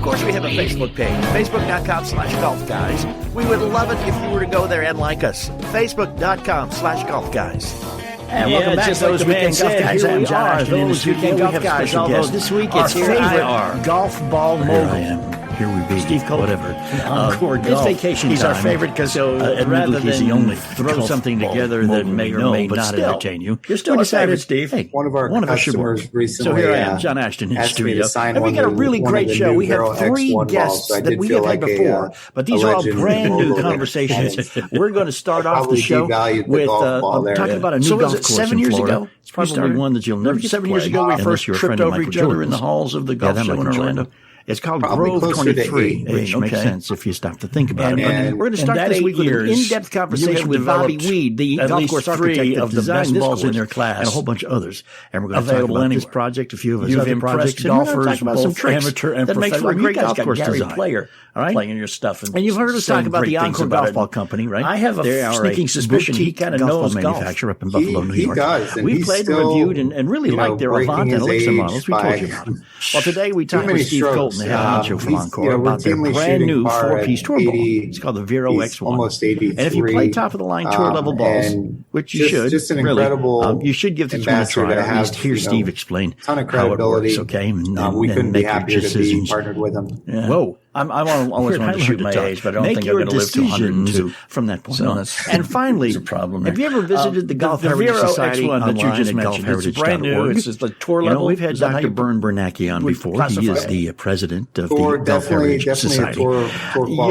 Of course, we have a Facebook page, facebook.com/golfguys. We would love it if you were to go there and like us. Facebook.com/golfguys. And welcome back to those Weekend Golf Guys. I'm John Ashton in the studio. We have special guests. This week it's our favorite golf ball mogul. Here we be. Steve Coulton. Whatever. OnCore Golf. It's vacation time. He's our favorite because rather than throw something together that may or may not entertain you, you're still our favorite, Steve. Hey, one of our customers recently. So here I am, John Ashton in the studio. And we got a really great show. We have three guests that we have had before, but these are all brand new conversations. We're going to start off the show with talking about a new golf course 7 years ago. It's probably one that you'll never get to play. 7 years ago, we first tripped over each other in the halls of the golf show in Orlando. It's called Grove 23, which makes sense if you stop to think about it. We're going to start this week with an in-depth conversation with Bobby Weed, the golf course architect of the best balls in their class, and a whole bunch of others. And we're going to talk about this project, a few of his other projects, and we're going to talk about some tricks that make for a great golf course design. All right? Playing your stuff. And you've heard us talk about the OnCore Golf Ball Company, right? I have a sneaking suspicion he kind of knows golf. Manufacturer up in Buffalo, New York. He does. We played and reviewed and really liked their Avant and Elixir models. We told you about them. Well, today we talked with Steve Coulton, the head honcho from OnCore, about their brand new four-piece tour ball. It's called the Vero X1. Almost 83. And if you play top-of-the-line tour-level balls, which you should, just an incredible you should give this one a try. At least hear Steve explain how it works, okay? And we couldn't be happier to be partnered with him. Whoa. I always wanted to shoot my age, but I don't think I'm going to live to 102 from that point on. And finally, have you ever visited the Golf Heritage Society X1 that you just mentioned? It's brand new. It's just the tour level. We've had Dr. Bern Bernacki on before. He is the president of the Golf Heritage Society. You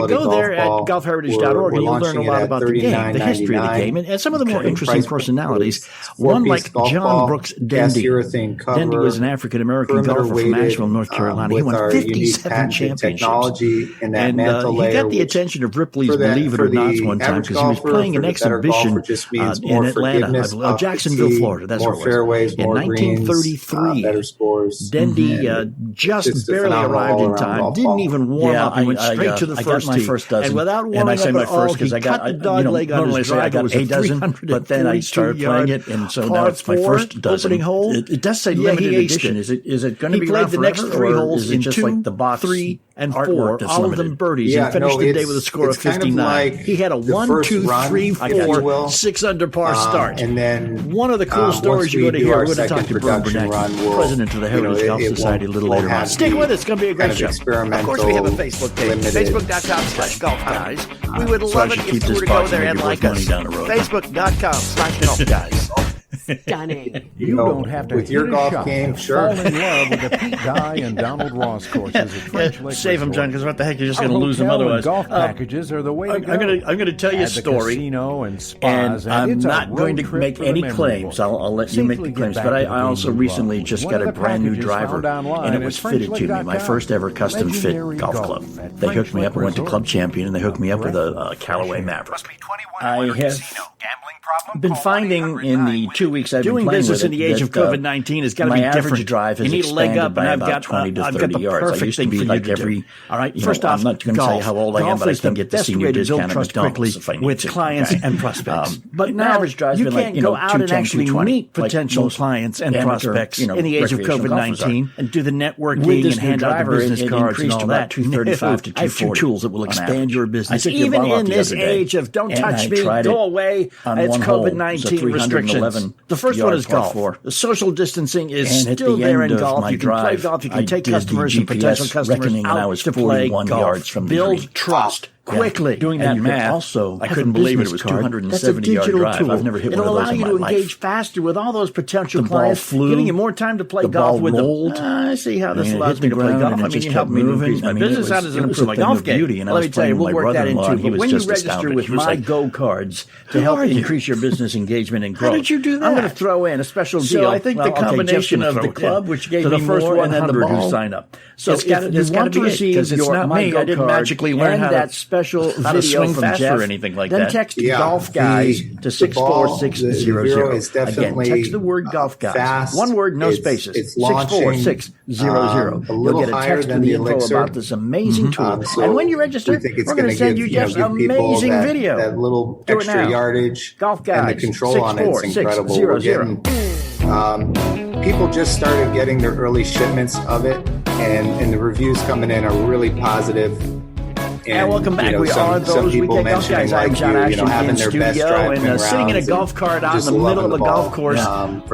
go there at golfheritage.org and you'll learn a lot about the game, the history of the game, and some of the more interesting personalities. One like John Brooks Dendy. Dendy was an African-American golfer from Asheville, North Carolina. He won 57 championships. And he got the attention of Ripley's Believe It or Nots one time because he was playing an exhibition in Atlanta, Jacksonville, Florida. That's where it was. In 1933, Dendy just barely arrived in time, didn't even warm up. He went straight to the first tee. And without warming up at all, he cut the dog leg on his drive. It was a 300, but then I started playing it, and so now it's my first dozen. Hole. It does say limited edition. Is it going to be around forever? He played the next three holes in 2, 3, and 4, all of them birdies, and finished the day with a score of 59. He had a 1, 2, 3, 4, 6 under par start. And then one of the cool stories you're going to hear, we're going to talk to Bern Bernacki, president of the Heritage Golf Society, a little later on. Stick with us, it's going to be a great show. Of course, we have a Facebook page, facebook.com/golfguys. We would love it if you were to go there and like us. Facebook.com/golfguys. Stunning. You don't have to with your golf game, fall in love with the Pete Dye and Donald Ross courses at French Liquor Save him, John, because what the heck, you're just Our going to lose him otherwise. Golf packages are the way to go. I'm going to tell you a story, casino and spas, and I'm not going to make any claims. I'll let you make the claims, but I also recently just got a brand new driver, and it was fitted to me, my first ever custom fit golf club. They hooked me up. I went to Club Champion, and they hooked me up with a Callaway Maverick. I have been finding in the 2 weeks I've been doing playing business with in the age of COVID-19 has got to be different. Drive has you need a leg up, and I've got 20 to 30 got the yards. perfect I used to be thing like for you to every. do. All right, First off, I'm not going to tell you how old I am, but I can get the senior discount at McDonald's with clients and prospects. But now average drive's you been can't go out and actually meet potential clients and prospects in the age of COVID-19 and do the networking and hand out the business cards and all that. 235 to 240. I have two tools that will expand your business, even in this age of don't touch me, go away. It's COVID-19 restrictions. The first one is golf. The social distancing is still there in golf. You can play golf. You can take customers and potential customers out to play golf. Build trust quickly. Doing that math, also, I couldn't believe it. It was 270-yard drive. Tool. I've never hit one of those in my life. It'll allow you to engage faster with all those potential the clients, ball flew, giving you more time to play golf with them. I see how this allows me to play golf. I mean, you help me to increase my business. How does it improve my golf game? Let me tell you, we'll work that into. But when you register with my Go cards to help increase your business engagement and growth, how did you do that? I'm going to throw in a special deal. So I think the combination of the club, which gave me the first more, 100 who sign up. So if you want to receive your My Go card, I magically learn how that special video from Jeff, or anything like then that. text Golf Guys to 64600. Again, text the word Golf Guys. One word, no spaces. 64600. You'll get a text with the info about this amazing tool. And when you register, we're going to send you Jeff's amazing video. That little extra yardage Golf Guys, and the control on it's incredible. We're getting, people just started getting their early shipments of it. and the reviews coming in are really positive. And welcome back. We are those Weekend Golf Guys. I'm John Ashton in studio and sitting in a golf cart out in the middle of a golf course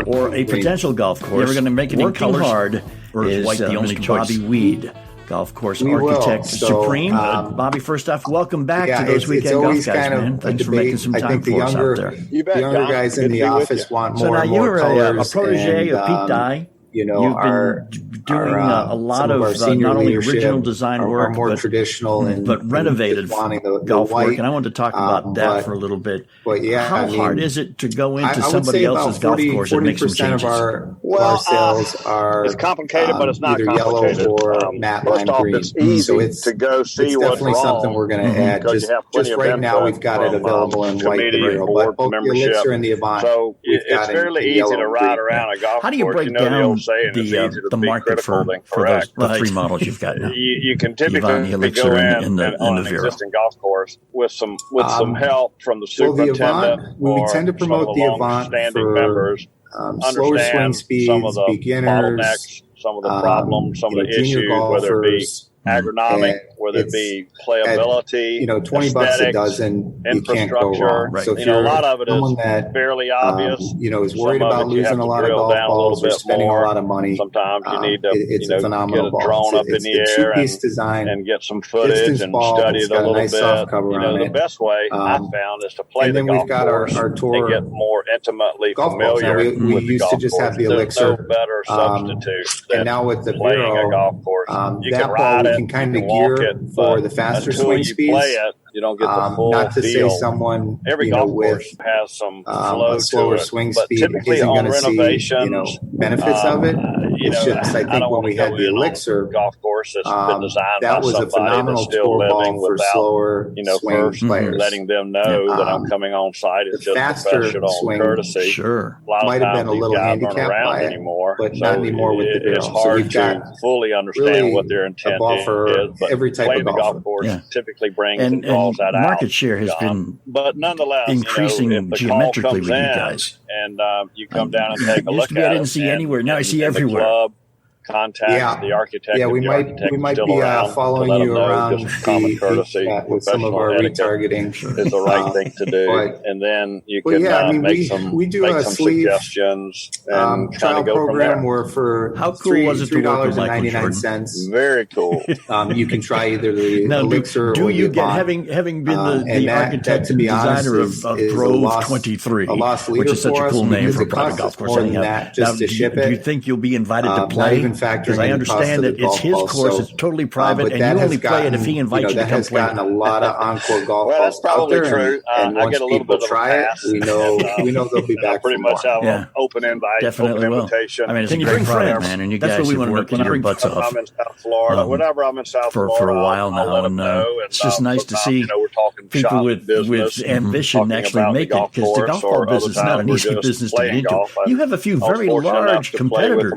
or a potential golf course. We're going to make it in colors. Hard or is white the only choice? Bobby Weed, golf course architect supreme. Bobby, first off, welcome back to those Weekend Golf Guys, man. Thanks for making some time for us out there. The younger guys in the office want more and more colors. So now you're a protege of Pete Dye. You've been doing a lot of not only original design work, more traditional but renovated golf work. And I wanted to talk about that for a little bit. How hard is it to go into somebody else's golf course and make some changes? Our sales are it's complicated, but it's not either complicated. Yellow or matte lime green. It's easy so it's to go see what's definitely wrong. Something we're going to add. Just right now, we've got it available in white and Vero, but both the Elixir and the Avant. So it's fairly easy to ride around a golf course. How do you break down the market for the three models you've got now? You can typically go in on an existing golf course with some help from the superintendent. We tend to promote the Avant for members. Slower swing speeds, some of the beginners, bottlenecks, some of the problems, some of the issues, whether it be agronomic, whether it be playability, $20 a dozen, you can't go wrong. Right. So if you're a lot of it someone is that fairly obvious. Is worried about losing a lot of golf balls or spending a lot of money. Sometimes you need to it's a phenomenal get a drone ball. up in the air and get some footage and study it a little bit. The best way I found is to play the golf course and get more intimately familiar with the golf course. We used to just have the Elixir. There's no better substitute than now with the playing Vero, a golf course. You that can ride ball it, we can kind of you can walk gear it, for the faster swing speeds. Play it, you don't get the full not to feel. say someone Every golf course has some flow a slower to it, swing but speed typically isn't on going to see renovations, benefits of it. It's just I think when we had the Elixir golf course that's been designed that by was a somebody phenomenal that's still tour living ball for without, slower swing first players. letting them know that I'm coming on site. It's just faster professional swing, courtesy. Sure, a lot might of have been a little handicapped by it, anymore, but not anymore with the Vero. It's hard to fully understand what their intent is. But every type playing of the golf course typically brings and draws that out. Market share has been, but nonetheless, increasing geometrically with you guys. And you come down and take a look at it. I didn't see anywhere. Now I see everywhere. Club contact the architect. Yeah, we might be following you around with some of our retargeting is the right thing to do. And then you can make some suggestions and trial program where for how cool was it to work with Michael Jordan? Very cool. You can try either the Elixir do or you the get Avant. having been the architect and designer of Grove 23, which is such a cool name for a private golf course? Do you think you'll be invited to play? Because I understand that it's his course, it's totally private, and you only play it if he invites you to come play. That has gotten a lot of OnCore Golf well, that's probably true. And I get a little bit of try it, we know they'll be back. Pretty much have an open invite, definitely open invitation. I mean, it's a great product, man, and you guys have worked your butts off. I'm in South Florida. Whenever I'm in South Florida, for a while now, and it's just nice to see people with ambition actually make it, because the golf ball business is not an easy business to get into. You have a few very large competitors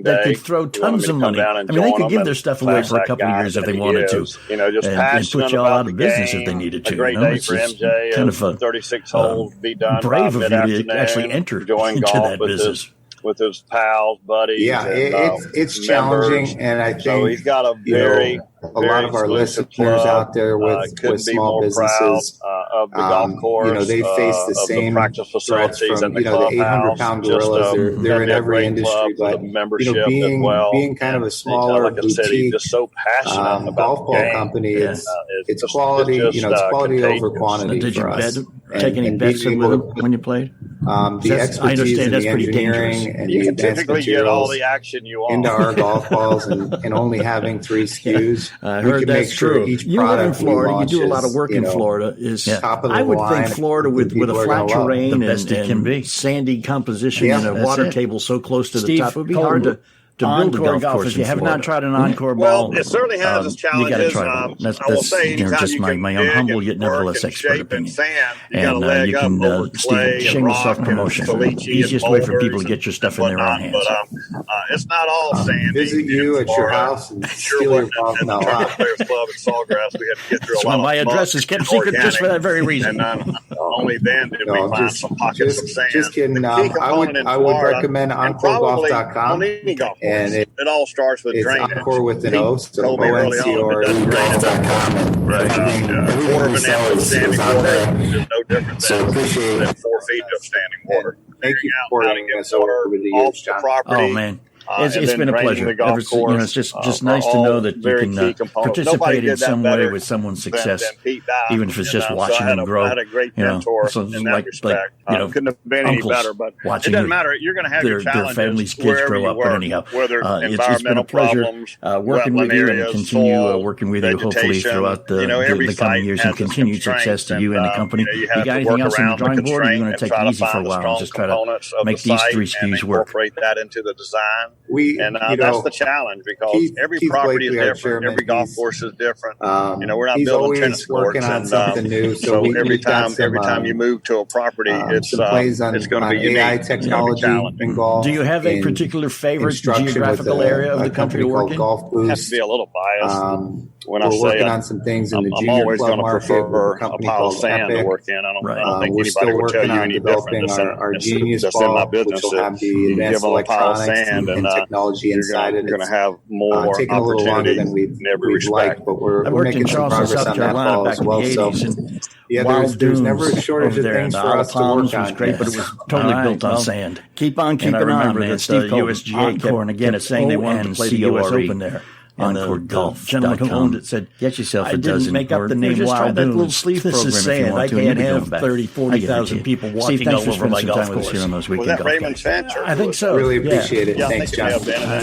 that could throw tons of money. I mean, they could give their stuff away for a couple of years if they wanted to, and put you all out of business if they needed to. It's kind of 36 holes be done brave of you to actually enter into that business. With his pals, buddies. Yeah, it's challenging, and I think so he's got a very a lot of our listeners out there with small businesses of the golf course. They face the same threats from the 800-pound gorillas. They're in every industry, but being kind of a smaller boutique just so passionate about golf ball company, it's quality. It's quality over quantity. Did you for us. take any bets with him when you played? The expertise, I understand that's pretty dangerous. And you can typically get all the action you want into our golf balls, and only having 3 SKUs. I heard that's true. You live in Florida. You do a lot of work in Florida. I would think Florida with a flat terrain and sandy composition and a water table so close to the top, it would be hard to build a golf course. If you have not tried an OnCore ball, it certainly has its challenges. You got to try it. That's just my humble yet nevertheless expert opinion. And you can, Steve, shameless self-promotion. Easiest way for people to get your stuff in their own hands. But it's not all sandy. Visit you at your house and steal your ball from the lot. Players Club at Sawgrass, we had to get through a lot of my address is kept secret just for that very reason. only then did we find some pockets of sand. Just kidding. I would recommend OnCoreGolf.com. And it all starts with drainage. OnCore with an O, so OnCore.com. Right. Quarter of an inch of standing water is no different than 4 feet of standing water. Thank you for getting us over the off the property. Oh, man. It's been a pleasure. It's just nice to know that you can participate in some way with someone's success, even if it's just watching them grow. I had a great mentor in that respect. Couldn't have been any better, but it doesn't matter. You're going to have your challenges their families' kids grow up. But anyhow, it's been a pleasure working with you and continue working with you hopefully throughout the coming years and continued success to you and the company. You got anything else on the drawing board, or are you going to take it easy for a while and just try to make these 3 SKUs work? Incorporate that into the design. That's the challenge, because every property is different. Every golf course is different. We're not building tennis courts, on something new. So every time you move to a property, it's going to be unique. AI technology in golf. Do you have a particular favorite geographical area of the country to work in? Golf Boost. It has to be a little biased. When we're working on some things in the junior club market. I'm always going to prefer a pile of sand to work in. I don't think anybody would tell you any different. Our genius that's in my business. Which will have the advanced electronics and technology inside it. You're going to have more taking a little longer than we'd like, but we're making some progress on that ball as well. So there's never a shortage of things for us to work on. Was great, but it was totally built on sand. Keep on keeping on, man. Steve Coulton, USGA, and again, saying they wanted to play the U.S. Open there. OnCore Golf. Gentleman who owned it said, "Get yourself a dozen." I didn't make up the name Wild That little sleeve program. This is sand. I can't have 30,000-40,000 people walking all over my golf course. Was that Raymond's Venture? I think so. Really appreciate it. Thanks, John.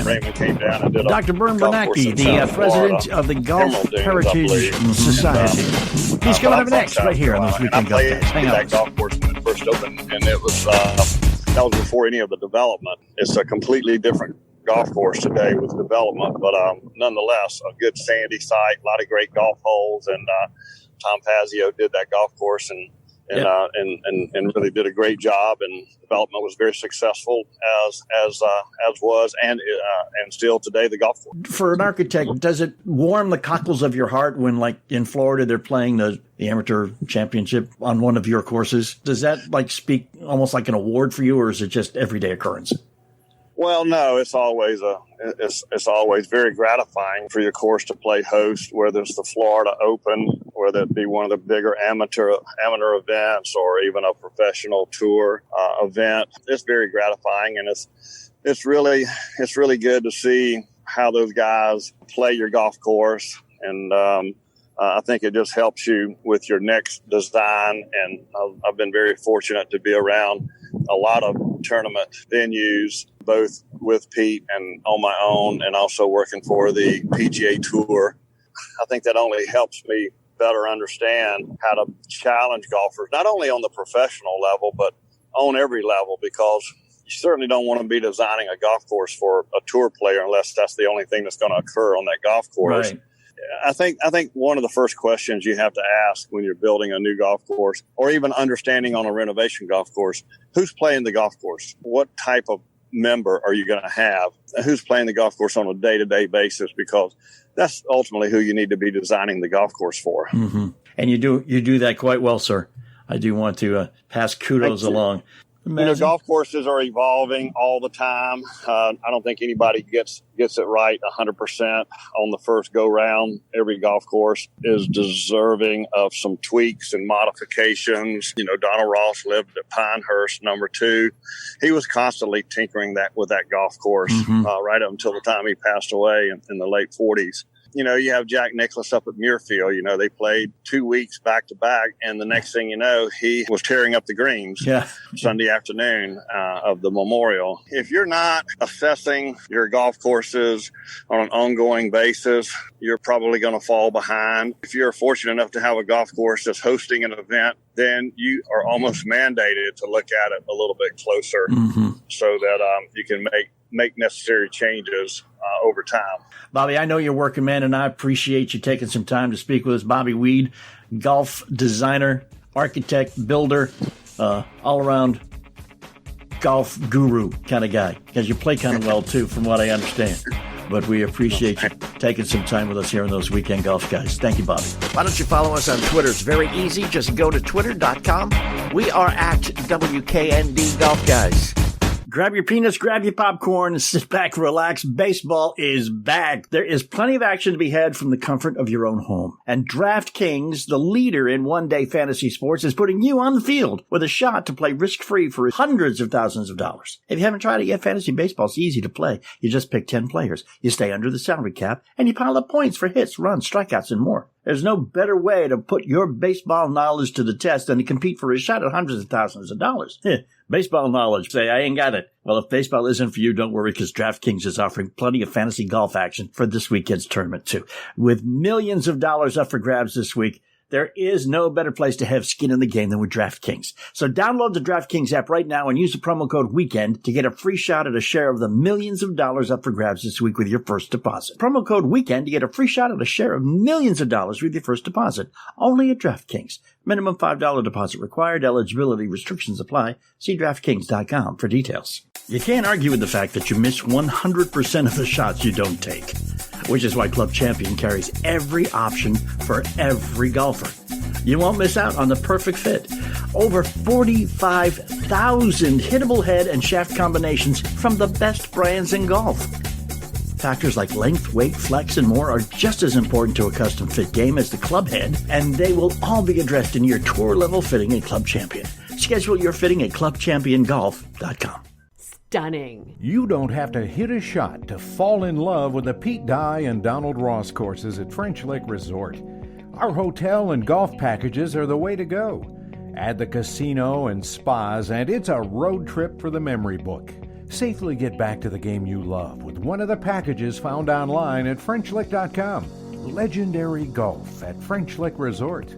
Raymond came down and did Dr. Bern Bernacki, the president of the Golf Heritage Society. He's coming up next right here on those Weekend Golf Days. Hang on. That golf course when it first opened, and it was that was before any of the development. It's a completely different golf course today with development, but nonetheless a good sandy site, a lot of great golf holes, and Tom Pazio did that golf course and really did a great job, and development was very successful as was and still today the golf course. For an architect, does it warm the cockles of your heart when, like in Florida, they're playing the amateur championship on one of your courses? Does that speak almost like an award for you, or is it just everyday occurrence? Well, no, it's always very gratifying for your course to play host, whether it's the Florida Open, whether it be one of the bigger amateur events, or even a professional tour event. It's very gratifying, and it's really good to see how those guys play your golf course, and I think it just helps you with your next design. And I've been very fortunate to be around a lot of tournament venues, both with Pete and on my own, and also working for the PGA Tour. I think that only helps me better understand how to challenge golfers, not only on the professional level, but on every level, because you certainly don't want to be designing a golf course for a tour player unless that's the only thing that's going to occur on that golf course. Right. I think one of the first questions you have to ask when you're building a new golf course, or even understanding on a renovation golf course, who's playing the golf course? What type of member are you going to have? Who's playing the golf course on a day-to-day basis? Because that's ultimately who you need to be designing the golf course for. Mm-hmm. And you do that quite well, sir. I do want to pass kudos along. Golf courses are evolving all the time. I don't think anybody gets it right 100% on the first go round. Every golf course is deserving of some tweaks and modifications. Donald Ross lived at Pinehurst, number 2. He was constantly tinkering with that golf course right up until the time he passed away in the late 40s. You have Jack Nicklaus up at Muirfield. They played 2 weeks back to back, and the next thing you know, he was tearing up the greens Sunday afternoon of the Memorial. If you're not assessing your golf courses on an ongoing basis, you're probably going to fall behind. If you're fortunate enough to have a golf course that's hosting an event, then you are almost mandated to look at it a little bit closer so that you can make necessary changes over time. Bobby, I know you're working, man, and I appreciate you taking some time to speak with us. Bobby Weed, golf designer, architect, builder, all-around golf guru kind of guy, because you play kind of well, too, from what I understand. But we appreciate you. taking some time with us here on those Weekend Golf Guys. Thank you, Bobby. Why don't you follow us on Twitter? It's very easy. Just go to twitter.com. We are at WKND Golf Guys. Grab your peanuts, grab your popcorn, and sit back, relax. Baseball is back. There is plenty of action to be had from the comfort of your own home. And DraftKings, the leader in one-day fantasy sports, is putting you on the field with a shot to play risk-free for hundreds of thousands of dollars. If you haven't tried it yet, fantasy baseball is easy to play. You just pick 10 players. You stay under the salary cap, and you pile up points for hits, runs, strikeouts, and more. There's no better way to put your baseball knowledge to the test than to compete for a shot at hundreds of thousands of dollars. Baseball knowledge. Say, I ain't got it. Well, if baseball isn't for you, don't worry, because DraftKings is offering plenty of fantasy golf action for this weekend's tournament, too. With millions of dollars up for grabs this week, there is no better place to have skin in the game than with DraftKings. So download the DraftKings app right now and use the promo code WEEKEND to get a free shot at a share of the millions of dollars up for grabs this week with your first deposit. Promo code WEEKEND to get a free shot at a share of millions of dollars with your first deposit. Only at DraftKings. Minimum $5 deposit required. Eligibility restrictions apply. See DraftKings.com for details. You can't argue with the fact that you miss 100% of the shots you don't take, which is why Club Champion carries every option for every golfer. You won't miss out on the perfect fit. Over 45,000 hittable head and shaft combinations from the best brands in golf. Factors like length, weight, flex, and more are just as important to a custom fit game as the club head, and they will all be addressed in your tour-level fitting at Club Champion. Schedule your fitting at clubchampionGolf.com. Stunning. You don't have to hit a shot to fall in love with the Pete Dye and Donald Ross courses at French Lick Resort. Our hotel and golf packages are the way to go. Add the casino and spas, and it's a road trip for the memory book. Safely get back to the game you love with one of the packages found online at FrenchLick.com. Legendary golf at French Lick Resort.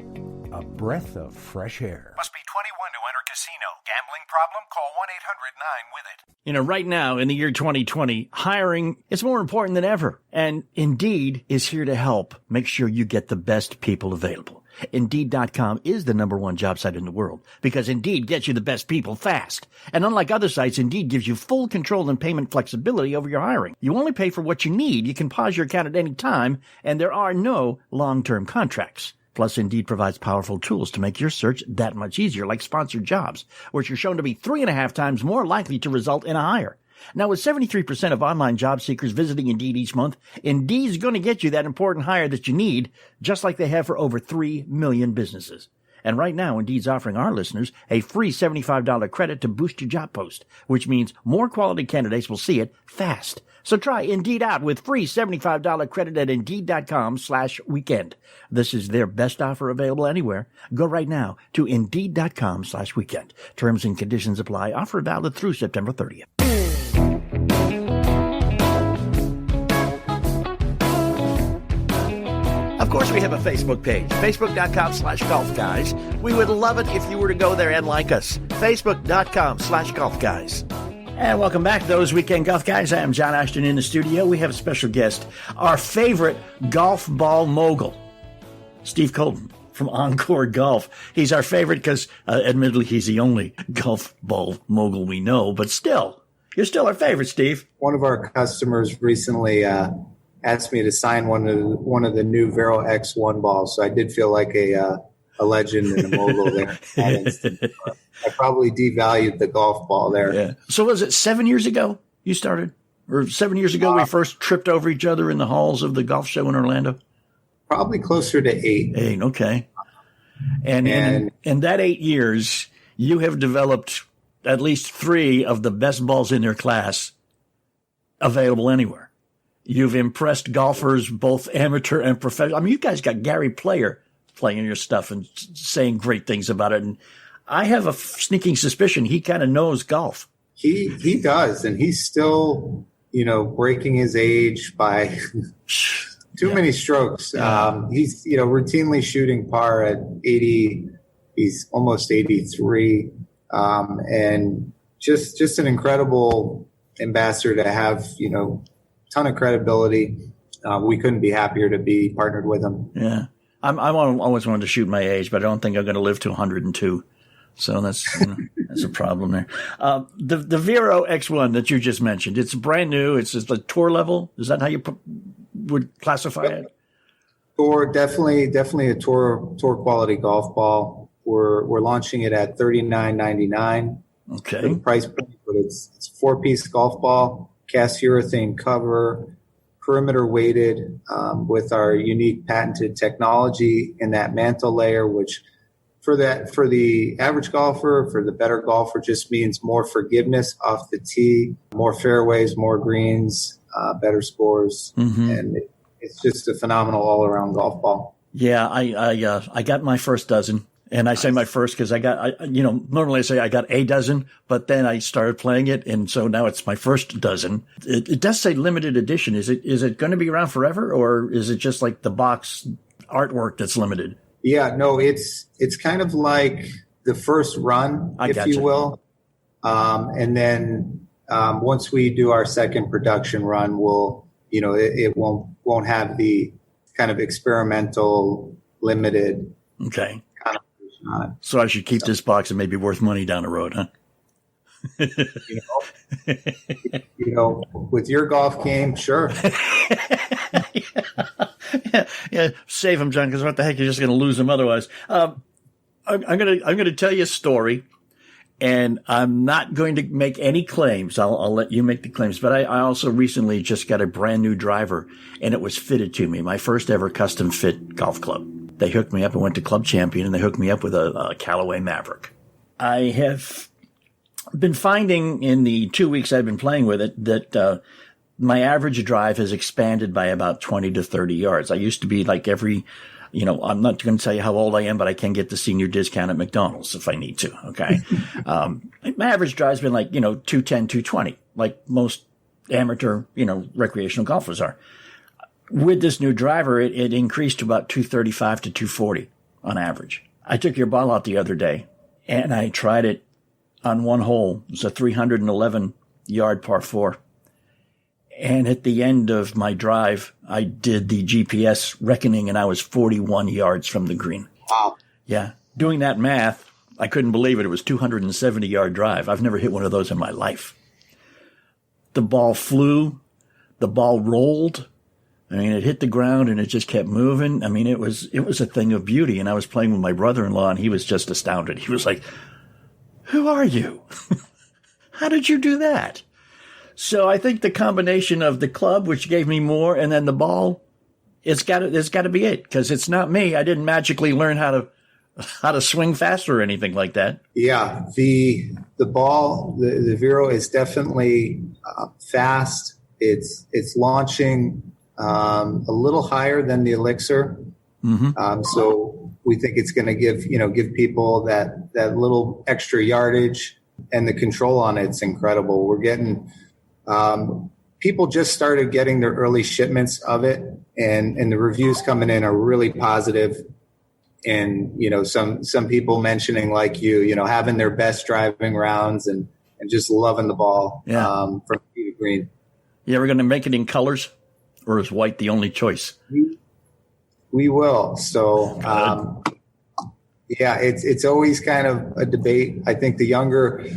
A breath of fresh air. Must be 21 to enter casino. Gambling problem? Call 1-800-9-WITH-IT. You know, right now in the year 2020, hiring is more important than ever. And Indeed is here to help make sure you get the best people available. Indeed.com is the #1 job site in the world because Indeed gets you the best people fast. And unlike other sites, Indeed gives you full control and payment flexibility over your hiring. You only pay for what you need. You can pause your account at any time, and there are no long-term contracts. Plus, Indeed provides powerful tools to make your search that much easier, like sponsored jobs, which are shown to be 3.5 times more likely to result in a hire. Now, with 73% of online job seekers visiting Indeed each month, Indeed's going to get you that important hire that you need, just like they have for over 3 million businesses. And right now, Indeed's offering our listeners a free $75 credit to boost your job post, which means more quality candidates will see it fast. So try Indeed out with free $75 credit at Indeed.com/weekend. This is their best offer available anywhere. Go right now to Indeed.com/weekend. Terms and conditions apply. Offer valid through September 30th. Of course, we have a Facebook page, Facebook.com/Golf Guys. We would love it if you were to go there and like us. Facebook.com/Golf Guys. And welcome back, those Weekend Golf Guys. I am John Ashton in the studio. We have a special guest, our favorite golf ball mogul, Steve Coulton from OnCore Golf. He's our favorite because, admittedly, he's the only golf ball mogul we know, but still, you're still our favorite, Steve. One of our customers recently asked me to sign one of the new Vero X1 balls, so I did feel like a legend and a mogul there. I probably devalued the golf ball there. Yeah. So was it 7 years ago you started? Or 7 years ago we first tripped over each other in the halls of the golf show in Orlando? Probably closer to 8. 8, okay. And in that 8 years, you have developed at least 3 of the best balls in their class available anywhere. You've impressed golfers, both amateur and professional. I mean, you guys got Gary Player playing your stuff and saying great things about it. And I have a sneaking suspicion he kind of knows golf. He does, and he's still, breaking his age by too many strokes. He's, routinely shooting par at 80. He's almost 83, and just an incredible ambassador to have. Ton of credibility. We couldn't be happier to be partnered with him. Yeah. I always wanted to shoot my age, but I don't think I'm going to live to 102. So that's a problem there. The Vero X1 that you just mentioned, it's brand new. It's just the tour level. Is that how you would classify it? Tour, definitely a tour quality golf ball. We're launching it at $39.99. Okay. For the price point, but it's a 4-piece golf ball, cast urethane cover, perimeter weighted, with our unique patented technology in that mantle layer, which for the average golfer, for the better golfer, just means more forgiveness off the tee, more fairways, more greens, better scores, and it's just a phenomenal all-around golf ball. Yeah, I got my first dozen, and I say my first because normally I say I got a dozen, but then I started playing it, and so now it's my first dozen. It does say limited edition. Is it going to be around forever, or is it just like the box artwork that's limited? Yeah, no, it's kind of like the first run, if you will. And then once we do our second production run, it won't have the kind of experimental limited connotation on it. So I should keep this box. It may be worth money down the road, huh? With your golf game, sure. Yeah, save him, John, because what the heck, you're just going to lose him otherwise. I'm going to tell you a story, and I'm not going to make any claims. I'll let you make the claims. But I also recently just got a brand new driver, and it was fitted to me. My first ever custom fit golf club. They hooked me up. I went to Club Champion, and they hooked me up with a Callaway Maverick. I have been finding in the 2 weeks I've been playing with it that my average drive has expanded by about 20 to 30 yards. I used to be like every, I'm not going to tell you how old I am, but I can get the senior discount at McDonald's if I need to. Okay. My average drive's been like, 210, 220, like most amateur, recreational golfers are. With this new driver, it increased to about 235 to 240 on average. I took your ball out the other day and I tried it on one hole. It was a 311 yard par 4. And at the end of my drive, I did the GPS reckoning and I was 41 yards from the green. Wow. Yeah. Doing that math, I couldn't believe it. It was 270 yard drive. I've never hit one of those in my life. The ball flew. The ball rolled. I mean, it hit the ground and it just kept moving. I mean, it was a thing of beauty. And I was playing with my brother-in-law and he was just astounded. He was like, "Who are you? How did you do that?" So I think the combination of the club, which gave me more, and then the ball, it's got to be it, because it's not me. I didn't magically learn how to swing faster or anything like that. Yeah, the ball, the Vero is definitely fast. It's launching a little higher than the Elixir, so we think it's going to give people that little extra yardage, and the control on it's incredible. We're getting. People just started getting their early shipments of it, and the reviews coming in are really positive. And, some people mentioning like having their best driving rounds and just loving the ball from tee to green. You ever going to make it in colors, or is white the only choice? We will. So, it's always kind of a debate. I think the younger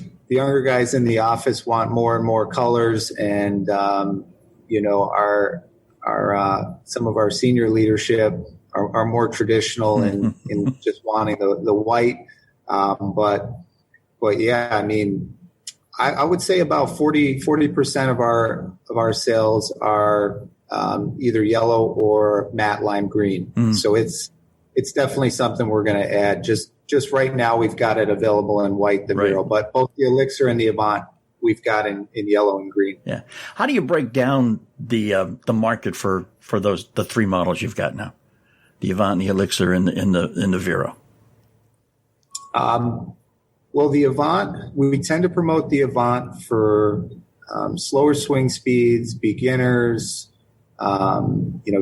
guys in the office want more and more colors, and our some of our senior leadership are more traditional in just wanting the white. But yeah, I mean, I would say about 40% of our sales are either yellow or matte lime green. So it's definitely something we're going to add. Just right now, we've got it available in white, the Vero, but both the Elixir and the Avant, we've got in yellow and green. Yeah. How do you break down the market for the three models you've got now? The Avant, the Elixir, and the Vero. Well, the Avant, we tend to promote the Avant for slower swing speeds, beginners,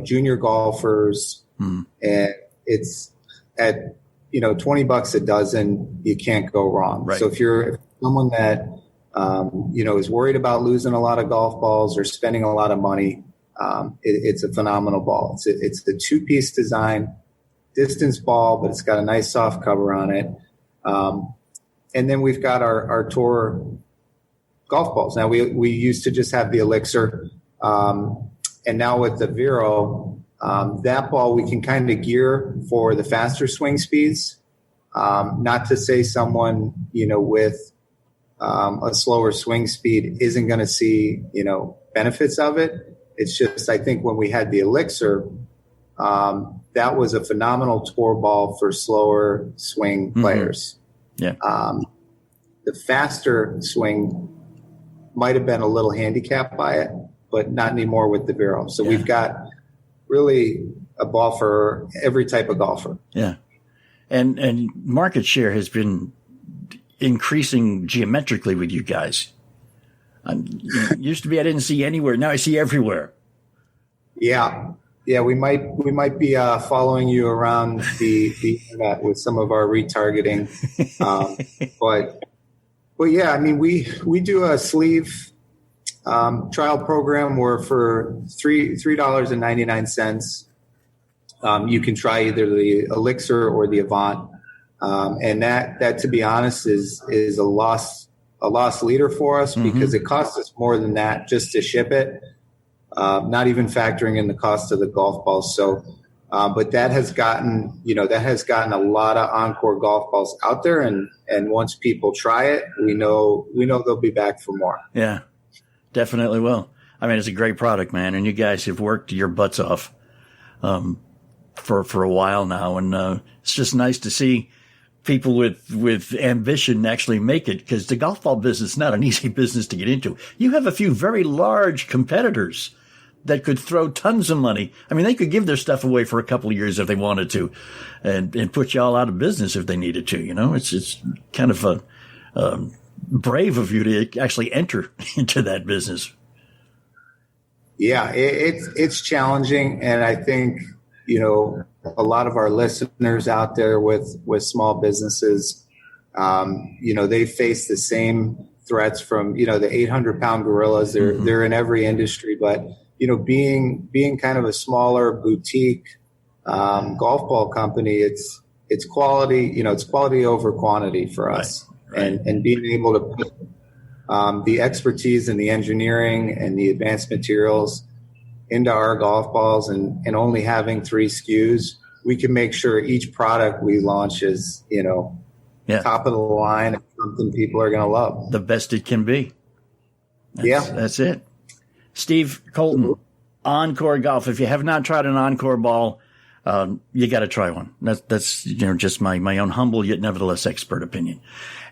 junior golfers, and it's at $20 a dozen, you can't go wrong. Right. So if you're someone that is worried about losing a lot of golf balls or spending a lot of money, it's a phenomenal ball. It's the 2-piece design, distance ball, but it's got a nice soft cover on it. And then we've got our tour golf balls. Now we used to just have the Elixir, and now with the Vero, that ball we can kind of gear for the faster swing speeds. Not to say someone, with a slower swing speed isn't going to see, benefits of it. It's just, I think when we had the Elixir, that was a phenomenal tour ball for slower swing players. Yeah. The faster swing might have been a little handicapped by it, but not anymore with the Vero. So we've got really a ball for every type of golfer. Yeah. And market share has been increasing geometrically with you guys. Used to be I didn't see anywhere. Now I see everywhere. Yeah. Yeah, we might be following you around the internet with some of our retargeting. But yeah, I mean, we do a sleeve trial program where for $3.99, you can try either the Elixir or the Avant. And that to be honest is a loss leader for us because it costs us more than that just to ship it. Not even factoring in the cost of the golf balls. So, but that has gotten a lot of OnCore golf balls out there. And once people try it, we know they'll be back for more. Yeah, definitely will. I mean, it's a great product, man. And you guys have worked your butts off, for a while now. And, it's just nice to see people with ambition actually make it, because the golf ball business is not an easy business to get into. You have a few very large competitors that could throw tons of money. I mean, they could give their stuff away for a couple of years if they wanted to, and put you all out of business if they needed to. It's kind of brave of you to actually enter into that business. Yeah, it's challenging, and I think a lot of our listeners out there with small businesses, they face the same threats from the 800-pound gorillas. They're in every industry, but being kind of a smaller boutique golf ball company, it's quality. It's quality over quantity for us, right. And being able to put the expertise and the engineering and the advanced materials into our golf balls, and only having 3 SKUs, we can make sure each product we launch is top of the line and something people are going to love. The best it can be. That's it. Steve Coulton, OnCore Golf. If you have not tried an OnCore ball, you got to try one. That's just my own humble yet nevertheless expert opinion.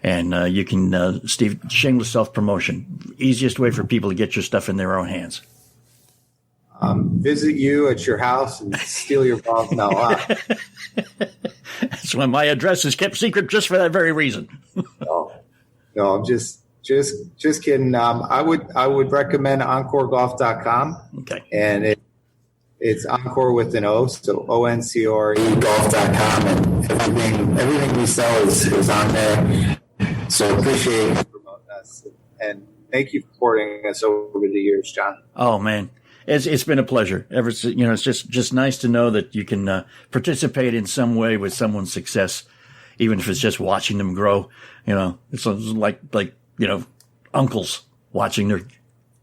And you can, Steve, shameless self-promotion. Easiest way for people to get your stuff in their own hands. Visit you at your house and steal your balls. No, that's why my address is kept secret, just for that very reason. No, I'm just kidding. I would recommend OnCoreGolf.com. Okay. And it's OnCore with an O, so ONCORE golf.com, and everything we sell is on there. So appreciate you promoting us, and thank you for supporting us over the years, John. Oh man. It's been a pleasure. It's just nice to know that you can participate in some way with someone's success, even if it's just watching them grow. It's like uncles watching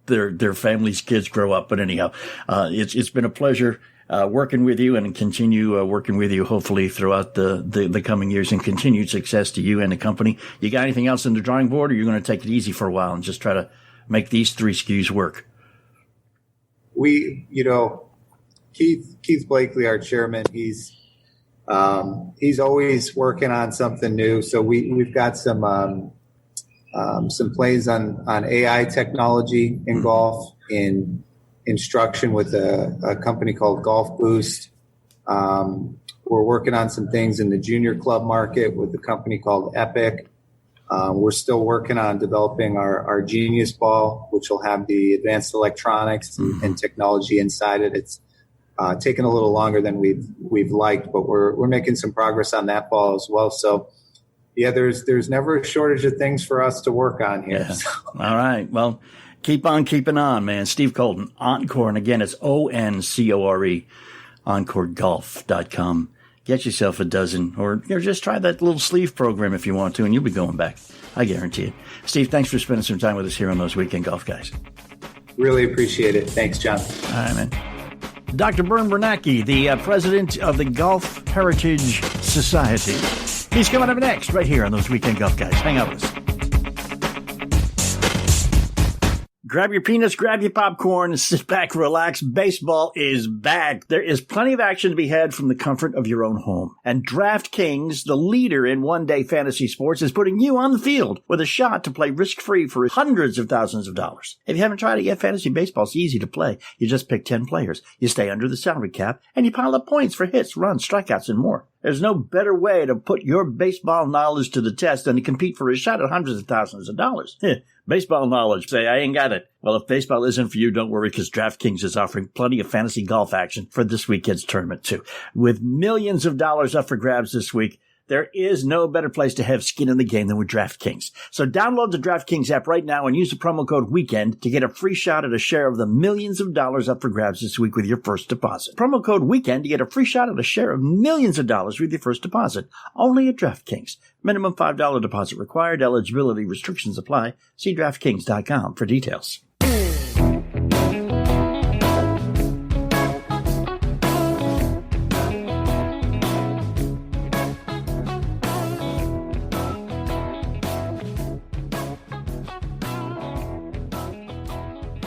their family's kids grow up. But anyhow, it's been a pleasure working with you, and continue working with you hopefully throughout the coming years, and continued success to you and the company. You got anything else in the drawing board, or you're going to take it easy for a while and just try to make these 3 SKUs work? We, Keith Blakely, our chairman, he's always working on something new. So we've got some plays on AI technology in golf, in instruction with a company called Golf Boost. We're working on some things in the junior club market with a company called Epic. We're still working on developing our Genius ball, which will have the advanced electronics and technology inside it. It's taken a little longer than we've liked, but we're making some progress on that ball as well. So, yeah, there's never a shortage of things for us to work on here. Yeah. All right. Well, keep on keeping on, man. Steve Coulton, OnCore, and again, it's ONCORE, OnCoreGolf.com. Get yourself a dozen, or just try that little sleeve program if you want to, and you'll be going back. I guarantee it. Steve, thanks for spending some time with us here on those Weekend Golf Guys. Really appreciate it. Thanks, John. All right, man. Dr. Bern Bernacki, the president of the Golf Heritage Society. He's coming up next right here on those Weekend Golf Guys. Hang out with us. Grab your peanuts, grab your popcorn, and sit back, relax. Baseball is back. There is plenty of action to be had from the comfort of your own home. And DraftKings, the leader in one-day fantasy sports, is putting you on the field with a shot to play risk-free for hundreds of thousands of dollars. If you haven't tried it yet, fantasy baseball is easy to play. You just pick 10 players. You stay under the salary cap, and you pile up points for hits, runs, strikeouts, and more. There's no better way to put your baseball knowledge to the test than to compete for a shot at hundreds of thousands of dollars. Baseball knowledge. Say, I ain't got it. Well, if baseball isn't for you, don't worry, because DraftKings is offering plenty of fantasy golf action for this weekend's tournament, too. With millions of dollars up for grabs this week, there is no better place to have skin in the game than with DraftKings. So download the DraftKings app right now and use the promo code WEEKEND to get a free shot at a share of the millions of dollars up for grabs this week with your first deposit. Promo code WEEKEND to get a free shot at a share of millions of dollars with your first deposit. Only at DraftKings. Minimum $5 deposit required. Eligibility restrictions apply. See DraftKings.com for details.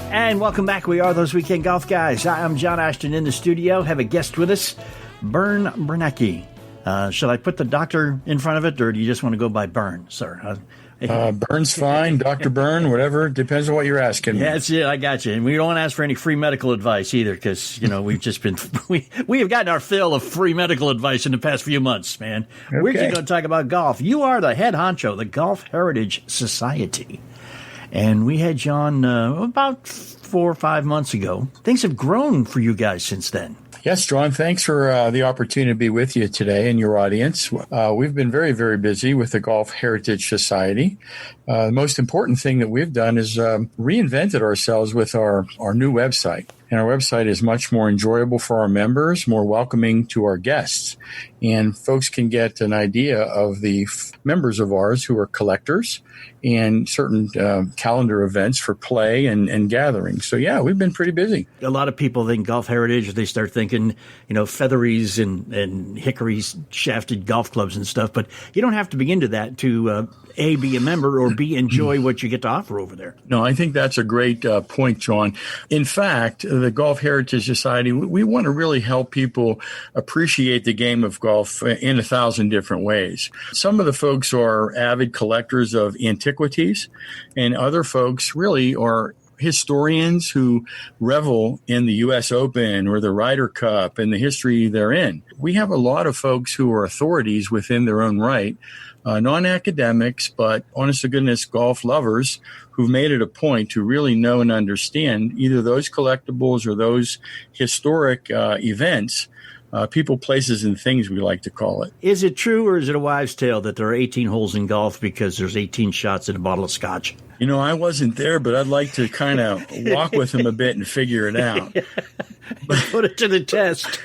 And welcome back. We are those Weekend Golf Guys. I'm John Ashton in the studio. Have a guest with us, Bern Bernacki. Shall I put the doctor in front of it, or do you just want to go by Bern, sir? Bern's fine, Dr. Bern, whatever. Depends on what you're asking. Yeah, that's it. I got you. And we don't want to ask for any free medical advice either, because, we've just been, we have gotten our fill of free medical advice in the past few months, man. Okay. We're just going to talk about golf. You are the head honcho, the Golf Heritage Society. And we had you on about 4 or 5 months ago. Things have grown for you guys since then. Yes, John, thanks for the opportunity to be with you today and your audience. We've been very, very busy with the Golf Heritage Society. The most important thing that we've done is reinvented ourselves with our new website. And our website is much more enjoyable for our members, more welcoming to our guests. And folks can get an idea of the members of ours who are collectors and certain calendar events for play and gatherings. So, yeah, we've been pretty busy. A lot of people think Golf Heritage, they start thinking, featheries and hickory shafted golf clubs and stuff. But you don't have to be into that to, A, be a member, or B, enjoy what you get to offer over there. No, I think that's a great point, John. In fact, the Golf Heritage Society, we want to really help people appreciate the game of golf in 1,000 different ways. Some of the folks are avid collectors of antiquities, and other folks really are historians who revel in the U.S. Open or the Ryder Cup and the history therein. We have a lot of folks who are authorities within their own right, non-academics, but honest-to-goodness golf lovers who've made it a point to really know and understand either those collectibles or those historic events, people, places, and things, we like to call it. Is it true, or is it a wives' tale that there are 18 holes in golf because there's 18 shots in a bottle of scotch? I wasn't there, but I'd like to kind of walk with them a bit and figure it out. Put it to the test.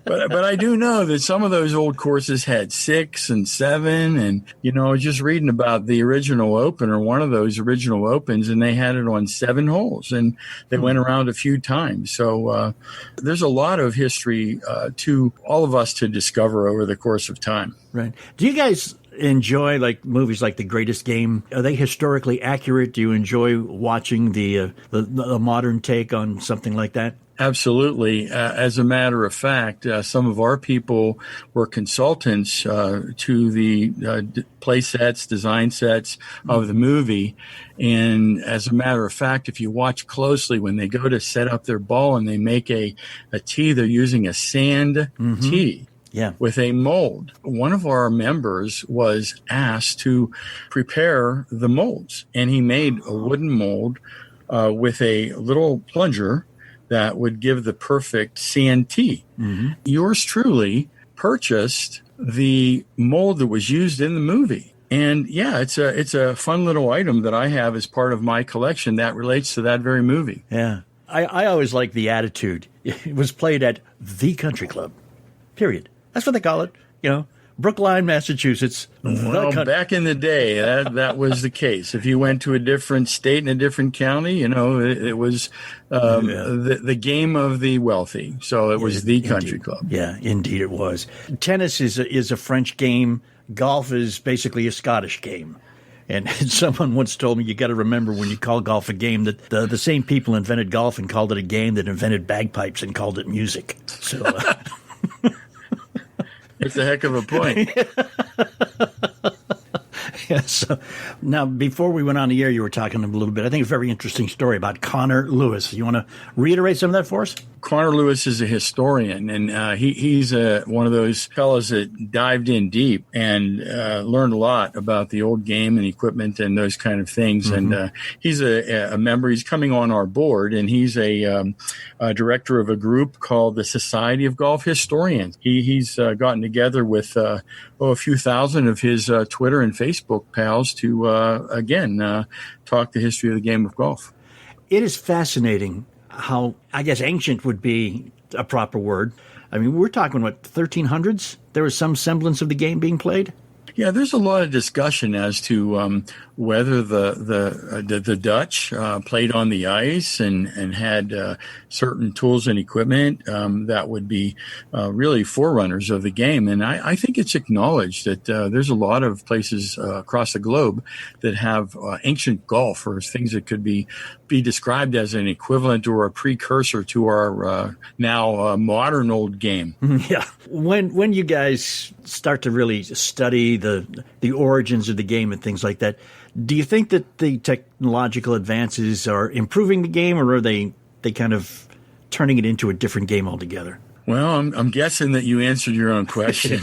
But I do know that some of those old courses had 6 and 7, and I was just reading about the original Open, or one of those original Opens, and they had it on 7 holes, and they went around a few times. So there's a lot of history to all of us to discover over the course of time. Right. Do you guys enjoy movies like The Greatest Game? Are they historically accurate? Do you enjoy watching the modern take on something like that? Absolutely. As a matter of fact, some of our people were consultants to the play sets, design sets of the movie. And as a matter of fact, if you watch closely, when they go to set up their ball and they make a tee, they're using a sand tee. Yeah. With a mold. One of our members was asked to prepare the molds, and he made a wooden mold with a little plunger that would give the perfect sand tee. Yours truly purchased the mold that was used in the movie. And yeah, it's a fun little item that I have as part of my collection that relates to that very movie. Yeah. I always like the attitude. It was played at the country club, period. That's what they call it. Brookline, Massachusetts. Well, back in the day, that was the case. If you went to a different state and a different county, it was the game of the wealthy. So it was the country club. Yeah, indeed it was. Tennis is a French game. Golf is basically a Scottish game. And someone once told me, you got to remember when you call golf a game that the same people invented golf and called it a game that invented bagpipes and called it music. So it's a heck of a point. Yeah, so now, before we went on the air, you were talking a little bit, I think, a very interesting story about Connor Lewis. You want to reiterate some of that for us? Connor Lewis is a historian, and he's one of those fellows that dived in deep and learned a lot about the old game and equipment and those kind of things. Mm-hmm. And he's a member. He's coming on our board, and he's a director of a group called the Society of Golf Historians. He's gotten together with a few thousand of his Twitter and Facebook pals to, again, talk the history of the game of golf. It is fascinating how, I guess, ancient would be a proper word. I mean, we're talking, 1300s? There was some semblance of the game being played? Yeah, there's a lot of discussion as to whether the Dutch played on the ice and had certain tools and equipment that would be really forerunners of the game. And I think it's acknowledged that there's a lot of places across the globe that have ancient golf, or things that could be described as an equivalent or a precursor to our now modern old game. Yeah. When you guys start to really study the origins of the game and things like that, do you think that the technological advances are improving the game, or are they kind of turning it into a different game altogether? Well, I'm guessing that you answered your own question.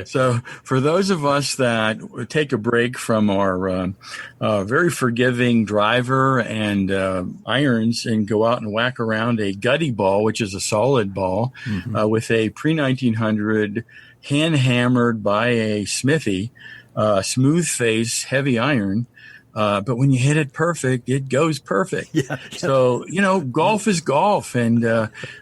So for those of us that take a break from our very forgiving driver and irons and go out and whack around a gutty ball, which is a solid ball, mm-hmm. With a pre-1900 hand-hammered by a smithy, smooth face, heavy iron, but when you hit it perfect, it goes perfect. Yeah. So, golf is golf. And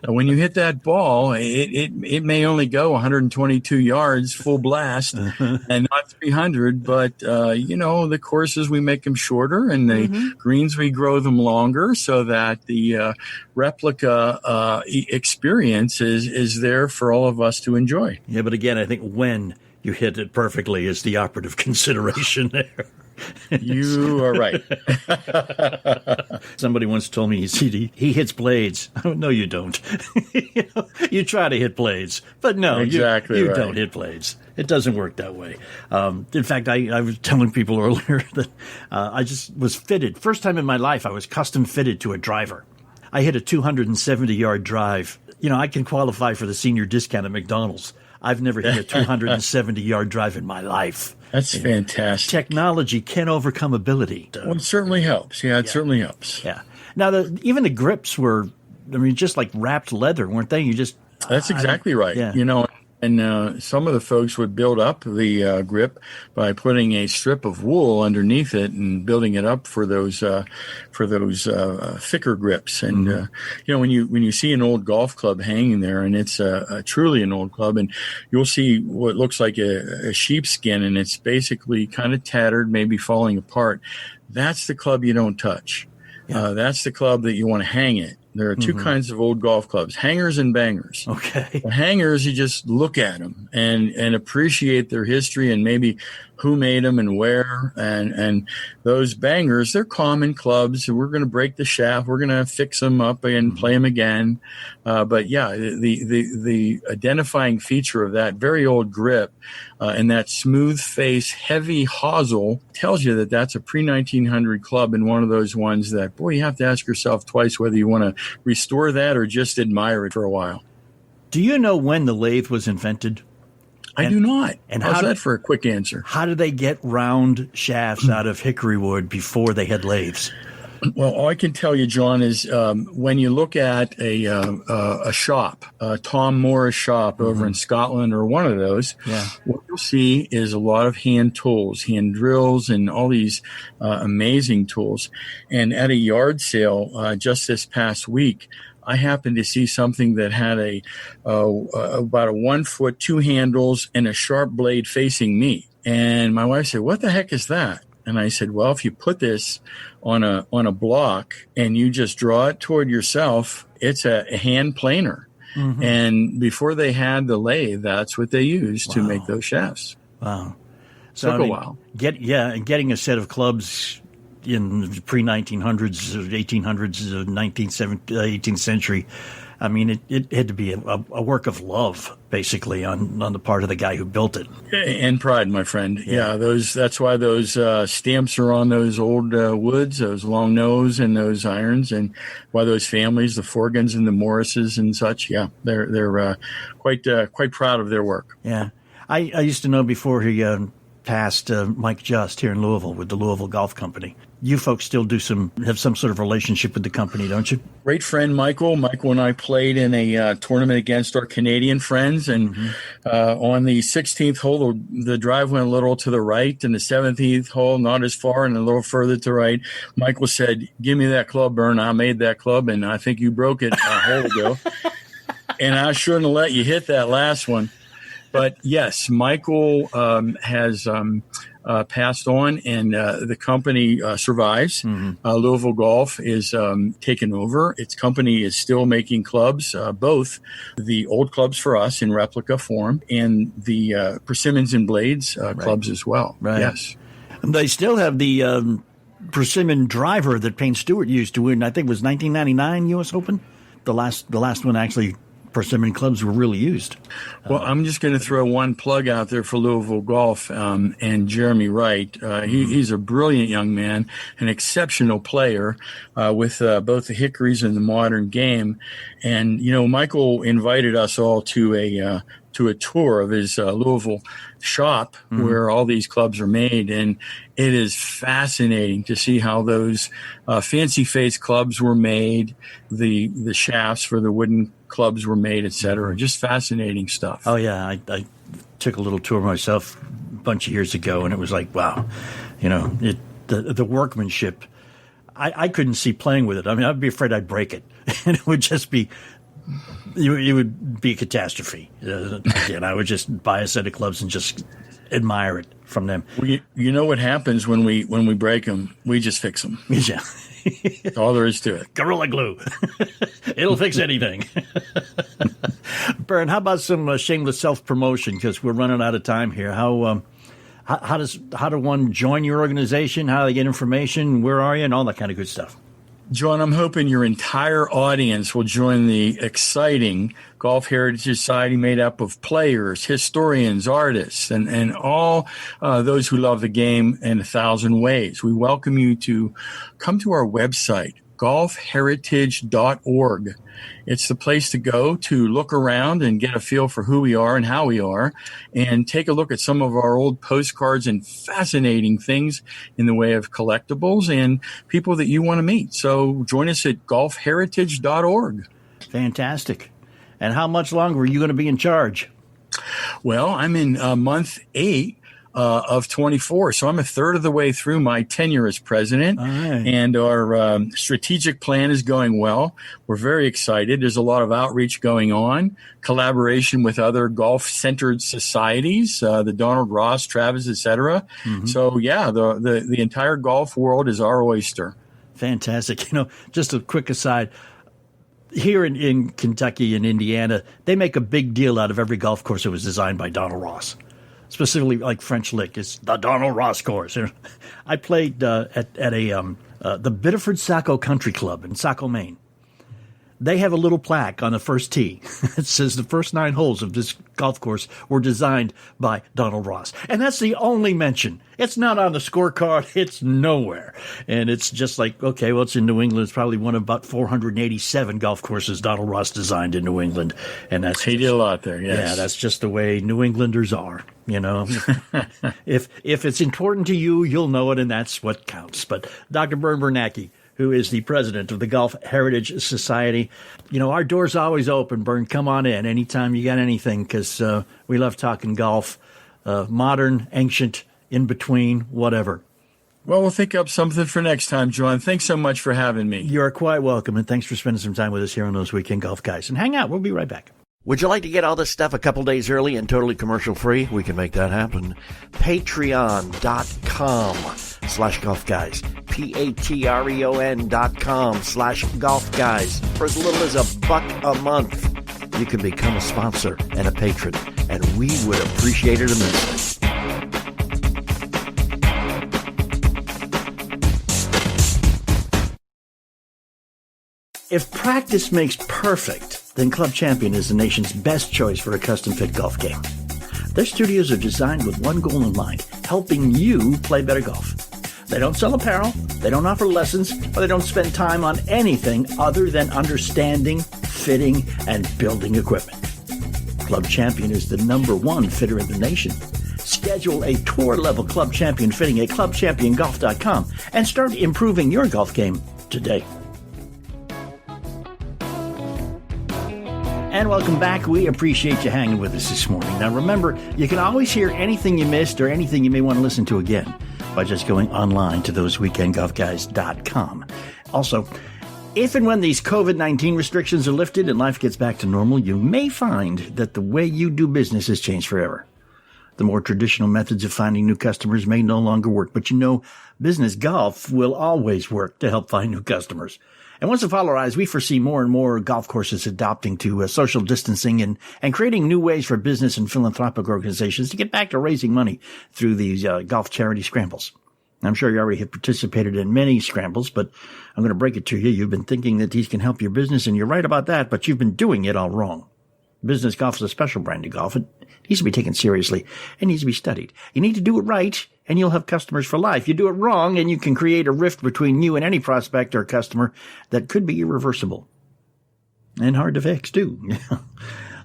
when you hit that ball, it may only go 122 yards full blast and not 300. But, the courses, we make them shorter, and the mm-hmm. greens, we grow them longer so that the replica experience is there for all of us to enjoy. Yeah, but again, I think when you hit it perfectly is the operative consideration there. You are right. Somebody once told me he hits blades. No, you don't. You try to hit blades, but no, exactly you right. don't hit blades. It doesn't work that way. In fact, I was telling people earlier that I just was fitted. First time in my life, I was custom fitted to a driver. I hit a 270-yard drive. I can qualify for the senior discount at McDonald's. I've never hit a 270-yard drive in my life. That's fantastic. Technology can overcome ability. Well, it certainly helps. Yeah, it certainly helps. Yeah. Now, even the grips were, just like wrapped leather, weren't they? That's exactly right. Yeah. And some of the folks would build up the grip by putting a strip of wool underneath it and building it up for those thicker grips. And mm-hmm. When you see an old golf club hanging there, and it's truly an old club, and you'll see what looks like a sheepskin, and it's basically kind of tattered, maybe falling apart. That's the club you don't touch. Yeah. That's the club that you want to hang it. There are two mm-hmm. kinds of old golf clubs, hangers and bangers. Okay. The hangers, you just look at them and appreciate their history and maybe who made them and where. And those bangers, they're common clubs. We're going to break the shaft. We're going to fix them up and mm-hmm. play them again. But yeah, the identifying feature of that very old grip and that smooth face, heavy hosel tells you that that's a pre-1900 club, and one of those ones that, boy, you have to ask yourself twice whether you want to restore that or just admire it for a while. Do you know when the lathe was invented? I do not. And how's that for a quick answer? How did they get round shafts out of hickory wood before they had lathes? Well, all I can tell you, John, is when you look at a shop, Tom Moore's shop mm-hmm. over in Scotland or one of those, what you'll see is a lot of hand tools, hand drills, and all these amazing tools. And at a yard sale just this past week, I happened to see something that had about a 1 foot, 2 handles, and a sharp blade facing me. And my wife said, "What the heck is that?" And I said, "Well, if you put this on a block and you just draw it toward yourself, it's a hand planer." Mm-hmm. And before they had the lathe, that's what they used to make those shafts. Wow. So took a while. Getting a set of clubs in the pre-1900s, 1800s, 18th century, I mean, it had to be a work of love, basically, on the part of the guy who built it. And pride, my friend. Yeah, that's why those stamps are on those old woods, those long nose and those irons, and why those families, the Forgans and the Morrises and such, they're quite proud of their work. Yeah. I used to know before he passed Mike Just here in Louisville with the Louisville Golf Company. You folks still have some sort of relationship with the company, don't you? Great friend, Michael. Michael and I played in a tournament against our Canadian friends, and on the 16th hole, the drive went a little to the right, and the 17th hole, not as far and a little further to the right. Michael said, "Give me that club, Bern. I made that club, and I think you broke it a hole ago." And I shouldn't have let you hit that last one. But yes, Michael has passed on, and the company survives. Mm-hmm. Louisville Golf is taken over. Its company is still making clubs, both the old clubs for us in replica form and the Persimmons and Blades clubs as well. Right. Yes. And they still have the Persimmon driver that Payne Stewart used to win, I think it was 1999 U.S. Open. The last one actually. Persimmon clubs were really used. Well, I'm just going to throw one plug out there for Louisville Golf and Jeremy Wright. He's a brilliant young man, an exceptional player with both the Hickories and the modern game. And, Michael invited us all to a tour of his Louisville shop where all these clubs are made. And it is fascinating to see how those fancy-faced clubs were made, the shafts for the wooden clubs were made, etc. Just fascinating stuff. Oh, yeah. I took a little tour myself a bunch of years ago, and it was like, wow, the workmanship. I couldn't see playing with it. I mean, I'd be afraid I'd break it. And it would just be... It would be a catastrophe. Again, I would just buy a set of clubs and just admire it from them. Well, you know what happens when we break them? We just fix them. Yeah. That's all there is to it. Gorilla glue. It'll fix anything. Bern, how about some shameless self-promotion? Because we're running out of time here. How do one join your organization? How do they get information? Where are you? And all that kind of good stuff. John, I'm hoping your entire audience will join the exciting Golf Heritage Society made up of players, historians, artists, and all those who love the game in 1,000 ways. We welcome you to come to our website, golfheritage.org. It's the place to go to look around and get a feel for who we are and how we are, and take a look at some of our old postcards and fascinating things in the way of collectibles and people that you want to meet. So join us at golfheritage.org. Fantastic. And how much longer are you going to be in charge? Well, I'm in month 8 of 24. So I'm a third of the way through my tenure as president. All right. And our strategic plan is going well. We're very excited. There's a lot of outreach going on, collaboration with other golf-centered societies, the Donald Ross, Travis, et cetera. Mm-hmm. So, yeah, the entire golf world is our oyster. Fantastic. Just a quick aside. Here in Kentucky and Indiana, they make a big deal out of every golf course that was designed by Donald Ross. Specifically, like French Lick, it's the Donald Ross course. I played at the Biddeford Saco Country Club in Saco, Maine. They have a little plaque on the first tee. It says the first 9 holes of this golf course were designed by Donald Ross. And that's the only mention. It's not on the scorecard. It's nowhere. And it's just like, okay, well, it's in New England. It's probably one of about 487 golf courses Donald Ross designed in New England. And that's he did a lot there, yes. Yeah, that's just the way New Englanders are, If it's important to you, you'll know it, and that's what counts. But Dr. Bern Bernacki, who is the president of the Golf Heritage Society. Our door's always open, Bern. Come on in anytime you got anything, because we love talking golf, modern, ancient, in between, whatever. Well, we'll think up something for next time, John. Thanks so much for having me. You're quite welcome, and thanks for spending some time with us here on Those Weekend Golf Guys. And hang out. We'll be right back. Would you like to get all this stuff a couple days early and totally commercial-free? We can make that happen. Patreon.com/Golf Guys. Patreon.com/Golf Guys. For as little as $1 a month, you can become a sponsor and a patron, and we would appreciate it immensely. If practice makes perfect, then Club Champion is the nation's best choice for a custom-fit golf game. Their studios are designed with one goal in mind, helping you play better golf. They don't sell apparel, they don't offer lessons, or they don't spend time on anything other than understanding, fitting, and building equipment. Club Champion is the #1 fitter in the nation. Schedule a tour-level Club Champion fitting at clubchampiongolf.com and start improving your golf game today. And welcome back. We appreciate you hanging with us this morning. Now remember, you can always hear anything you missed or anything you may want to listen to again by just going online to thoseweekendgolfguys.com. Also, if and when these COVID-19 restrictions are lifted and life gets back to normal, you may find that the way you do business has changed forever. The more traditional methods of finding new customers may no longer work, but business golf will always work to help find new customers. And once the fall arrives, we foresee more and more golf courses adopting to social distancing and creating new ways for business and philanthropic organizations to get back to raising money through these golf charity scrambles. I'm sure you already have participated in many scrambles, but I'm going to break it to you. You've been thinking that these can help your business, and you're right about that, but you've been doing it all wrong. Business golf is a special brand of golf. It needs to be taken seriously. It needs to be studied. You need to do it right, and you'll have customers for life. You do it wrong, and you can create a rift between you and any prospect or customer that could be irreversible. And hard to fix, too.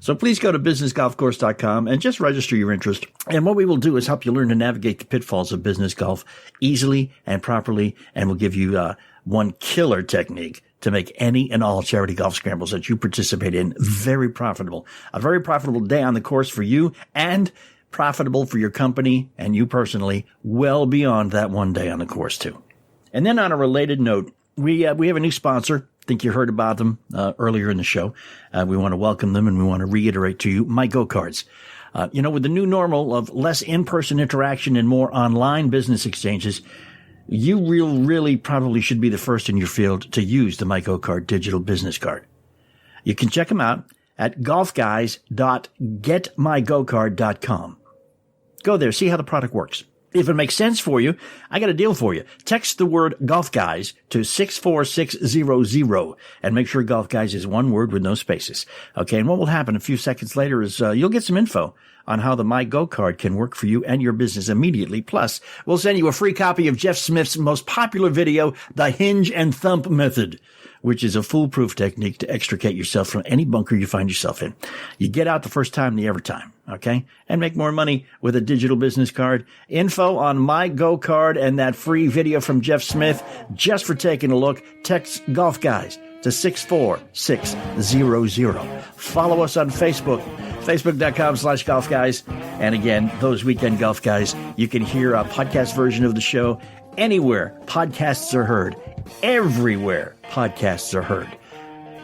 So please go to businessgolfcourse.com and just register your interest. And what we will do is help you learn to navigate the pitfalls of business golf easily and properly, and we'll give you one killer technique to make any and all charity golf scrambles that you participate in very profitable. A very profitable day on the course for you, and profitable for your company and you personally, well beyond that one day on the course too. And then on a related note, we have a new sponsor. I think you heard about them earlier in the show. We want to welcome them, and we want to reiterate to you my Go Cards. With the new normal of less in-person interaction and more online business exchanges, you really probably should be the first in your field to use the My Go Card digital business card. You can check them out at golfguys.getmygocard.com. Go there, see how the product works. If it makes sense for you, I got a deal for you. Text the word Golf Guys to 64600 and make sure Golf Guys is one word with no spaces. Okay, and what will happen a few seconds later is you'll get some info on how the My Go card can work for you and your business immediately. Plus, we'll send you a free copy of Jeff Smith's most popular video, The Hinge and Thump Method, which is a foolproof technique to extricate yourself from any bunker you find yourself in. You get out the first time, the every time, okay? And make more money with a digital business card. Info on My Go card and that free video from Jeff Smith just for taking a look. Text Golf Guys to 64600. Follow us on Facebook, facebook.com/Golf Guys. And again, Those Weekend Golf Guys, you can hear a podcast version of the show anywhere podcasts are heard. Everywhere podcasts are heard.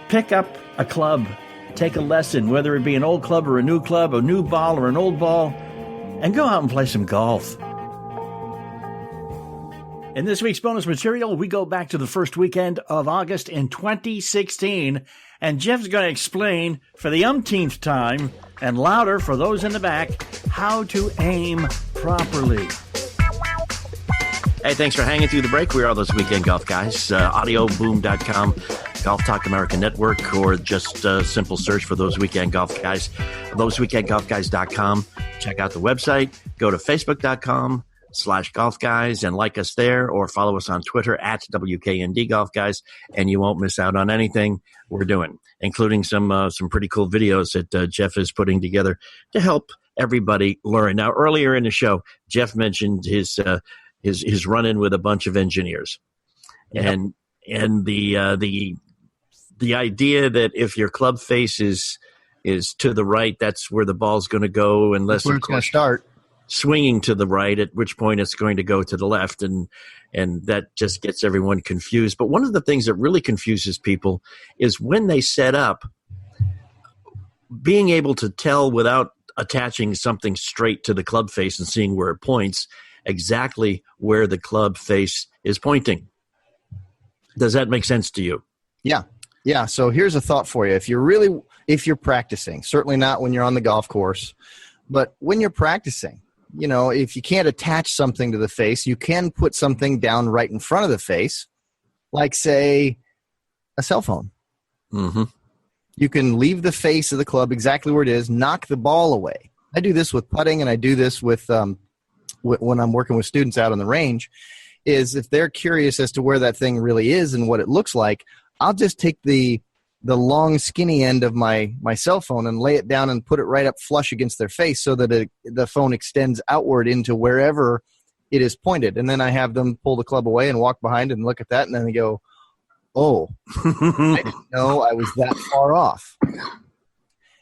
Pick up a club, take a lesson, whether it be an old club or a new ball or an old ball, and go out and play some golf. In this week's bonus material, we go back to the first weekend of August in 2016, and Jeff's going to explain for the umpteenth time, and louder for those in the back, how to aim properly. Hey, thanks for hanging through the break. We are Those Weekend Golf Guys. Audioboom.com, Golf Talk America Network, or just simple search for Those Weekend Golf Guys. ThoseWeekendGolfGuys.com. Check out the website. Go to Facebook.com/Golf Guys and like us there, or follow us on Twitter at WKND Golf Guys, and you won't miss out on anything we're doing, including some pretty cool videos that Jeff is putting together to help everybody learn. Now, earlier in the show, Jeff mentioned his run-in with a bunch of engineers. Yep. And the idea that if your club face is to the right, that's where the ball's going to go, unless where it's going to start. swinging to the right, at which point it's going to go to the left, and that just gets everyone confused. But one of the things that really confuses people is when they set up, being able to tell without attaching something straight to the club face and seeing where it points, exactly where the club face is pointing. Does that make sense to you? Yeah. So here's a thought for you. If you're practicing, certainly not when you're on the golf course, but when you're practicing, if you can't attach something to the face, you can put something down right in front of the face, like, say, a cell phone. Mm-hmm. You can leave the face of the club exactly where it is, knock the ball away. I do this with putting, and I do this with when I'm working with students out on the range, is if they're curious as to where that thing really is and what it looks like, I'll just take the long, skinny end of my cell phone and lay it down and put it right up flush against their face so that the phone extends outward into wherever it is pointed. And then I have them pull the club away and walk behind and look at that, and then they go, oh, I didn't know I was that far off.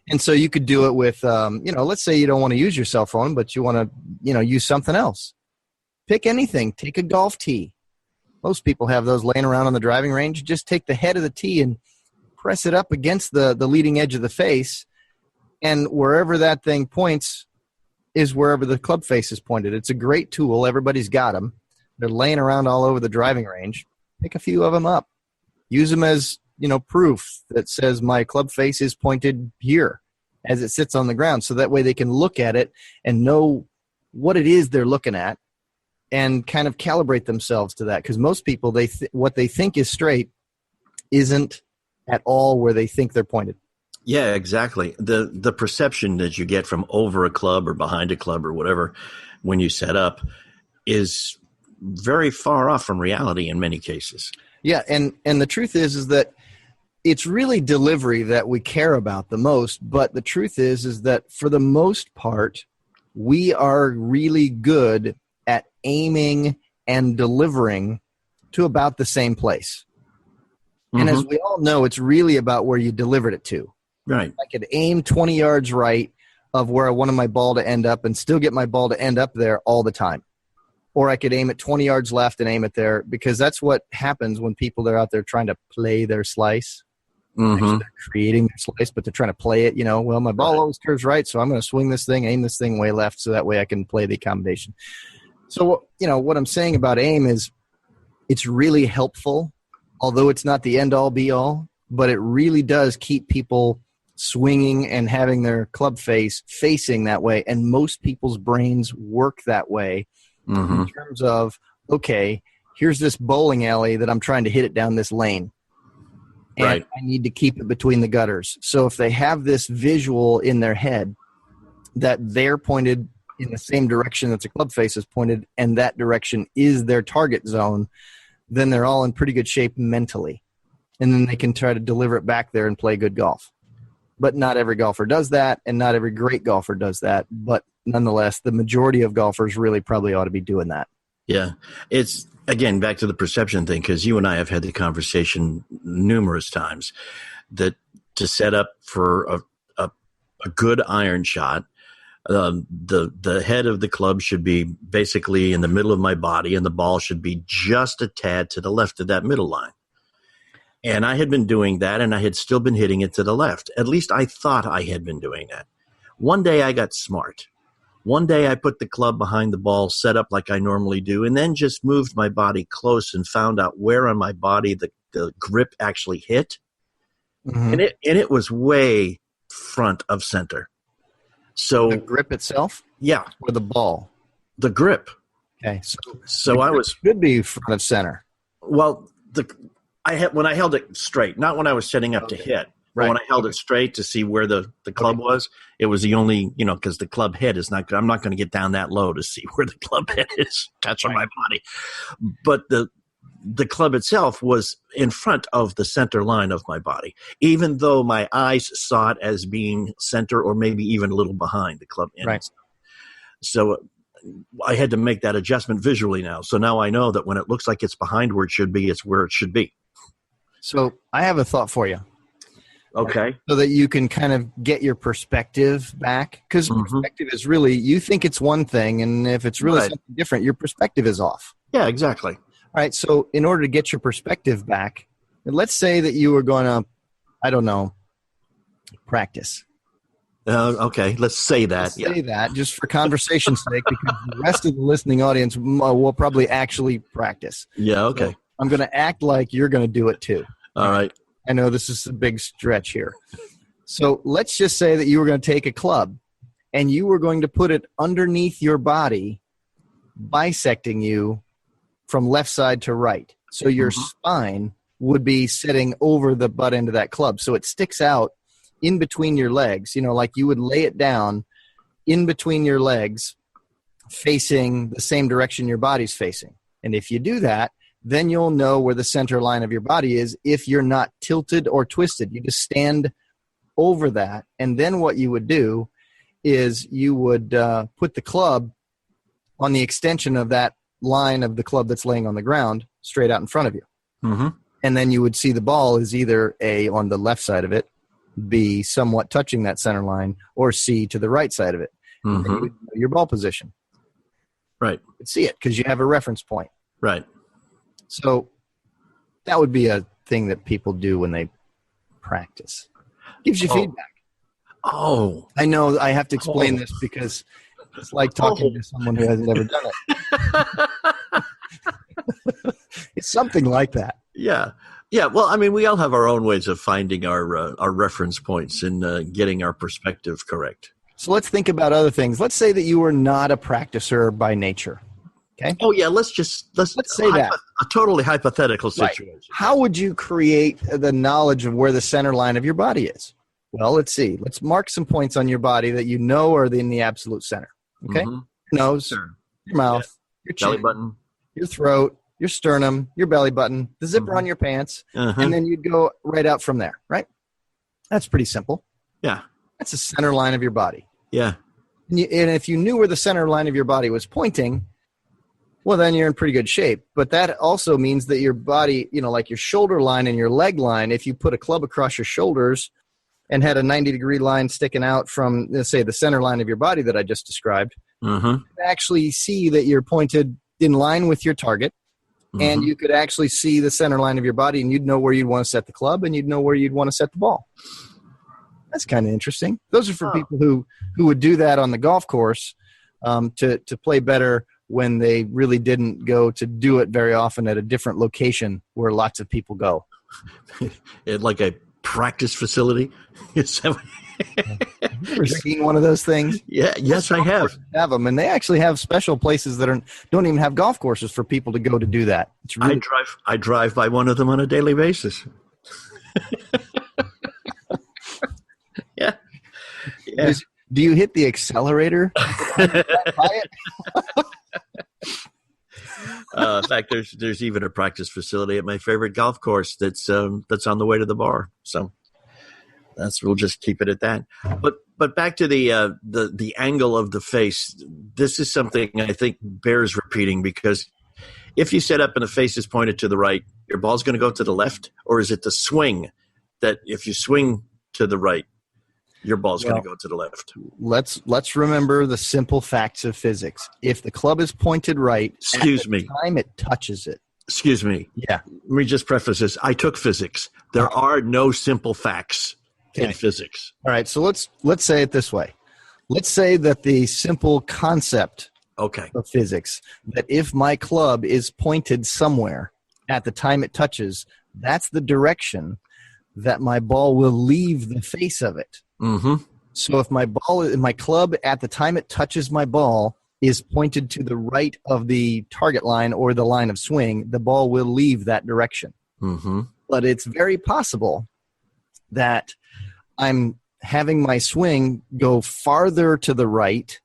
And so you could do it with, let's say you don't want to use your cell phone, but you want to, use something else. Pick anything. Take a golf tee. Most people have those laying around on the driving range. Just take the head of the tee and press it up against the leading edge of the face, and wherever that thing points is wherever the club face is pointed. It's a great tool. Everybody's got them. They're laying around all over the driving range. Pick a few of them up. Use them as, proof that says my club face is pointed here as it sits on the ground, so that way they can look at it and know what it is they're looking at and kind of calibrate themselves to that. Because most people, what they think is straight isn't at all where they think they're pointed. Yeah, exactly. The perception that you get from over a club or behind a club or whatever when you set up is very far off from reality in many cases. Yeah, and the truth is that it's really delivery that we care about the most, but the truth is that for the most part, we are really good at aiming and delivering to about the same place. And as we all know, it's really about where you delivered it to. Right. I could aim 20 yards right of where I wanted my ball to end up and still get my ball to end up there all the time. Or I could aim it 20 yards left and aim it there, because that's what happens when people are out there trying to play their slice. Actually, they're creating their slice, but they're trying to play it, well, my ball always curves right, so I'm going to swing this thing, aim this thing way left, so that way I can play the accommodation. So, what I'm saying about aim is it's really helpful, although it's not the end-all, be-all, but it really does keep people swinging and having their club face facing that way, and most people's brains work that way in terms of, okay, here's this bowling alley that I'm trying to hit it down this lane, and I need to keep it between the gutters. So if they have this visual in their head that they're pointed in the same direction that the club face is pointed, and that direction is their target zone, then they're all in pretty good shape mentally. And then they can try to deliver it back there and play good golf. But not every golfer does that, and not every great golfer does that. But nonetheless, the majority of golfers really probably ought to be doing that. Yeah. It's, again, back to the perception thing, because you and I have had the conversation numerous times that to set up for a good iron shot, the head of the club should be basically in the middle of my body, and the ball should be just a tad to the left of that middle line. And I had been doing that, and I had still been hitting it to the left. At least I thought I had been doing that. One day I got smart. One day I put the club behind the ball, set up like I normally do, and then just moved my body close and found out where on my body the grip actually hit. And it was way front of center. So the grip itself? Yeah. Or the ball? The grip. Okay. So I was should be front of center. Well, when I held it straight, not when I was setting up to hit, but when I held it straight to see where the club was, it was the only, because the club head is not good. I'm not going to get down that low to see where the club head is touching my body. But the club itself was in front of the center line of my body, even though my eyes saw it as being center or maybe even a little behind the club end. Right. So I had to make that adjustment visually now. So now I know that when it looks like it's behind where it should be, it's where it should be. So I have a thought for you. Okay. So that you can kind of get your perspective back. Because perspective is really, you think it's one thing, and if it's really something different, your perspective is off. Yeah, exactly. All right. So in order to get your perspective back, let's say that you were going to, I don't know, practice. Okay, let's say that. Say that just for conversation's sake, because the rest of the listening audience will probably actually practice. Yeah, okay. So I'm going to act like you're going to do it too. All right. I know this is a big stretch here. So let's just say that you were going to take a club and you were going to put it underneath your body, bisecting you from left side to right. So your spine would be sitting over the butt end of that club. So it sticks out in between your legs, like you would lay it down in between your legs, facing the same direction your body's facing. And if you do that, then you'll know where the center line of your body is if you're not tilted or twisted. You just stand over that. And then what you would do is you would put the club on the extension of that line of the club that's laying on the ground straight out in front of you. And then you would see the ball is either A, on the left side of it, B, somewhat touching that center line, or C, to the right side of it. And you would know your ball position. Right. You could see it because you have a reference point. Right. So that would be a thing that people do when they practice. Gives you feedback. Oh. I know I have to explain this because it's like talking to someone who hasn't ever done it. It's something like that. Yeah. Yeah, well, I mean, we all have our own ways of finding our reference points and getting our perspective correct. So let's think about other things. Let's say that you were not a practicer by nature. Okay. Oh yeah, let's say that a totally hypothetical situation. Right. How would you create the knowledge of where the center line of your body is? Well, let's see. Let's mark some points on your body that you know are in the absolute center. Okay. Your nose, your mouth, your chin, belly button, your throat, your sternum, your belly button, the zipper on your pants, and then you'd go right out from there, right? That's pretty simple. Yeah. That's the center line of your body. Yeah. And if you knew where the center line of your body was pointing, well, then you're in pretty good shape. But that also means that your body, like your shoulder line and your leg line, if you put a club across your shoulders and had a 90-degree line sticking out from, let's say, the center line of your body that I just described, you can actually see that you're pointed in line with your target. And you could actually see the center line of your body, and you'd know where you'd want to set the club, and you'd know where you'd want to set the ball. That's kind of interesting. Those are for people who would do that on the golf course to play better when they really didn't go to do it very often at a different location where lots of people go. Like a practice facility? Have you ever seen one of those things? Yeah, yes, I have. Have them, and they actually have special places that don't even have golf courses for people to go to do that. It's really I drive by one of them on a daily basis. Yeah. Do you hit the accelerator? In fact, there's even a practice facility at my favorite golf course that's on the way to the bar. So we'll just keep it at that. But back to the angle of the face. This is something I think bears repeating, because if you set up and the face is pointed to the right, your ball's going to go to the left, or is it the swing that if you swing to the right, your ball's going to go to the left? Let's remember the simple facts of physics. If the club is pointed right, at the time it touches it. Excuse me. Yeah. Let me just preface this. I took physics. There are no simple facts in physics. All right. So let's say it this way. Let's say that the simple concept of physics, that if my club is pointed somewhere at the time it touches, that's the direction that my ball will leave the face of it. So if my club at the time it touches my ball is pointed to the right of the target line or the line of swing, the ball will leave that direction. But it's very possible that I'm having my swing go farther to the right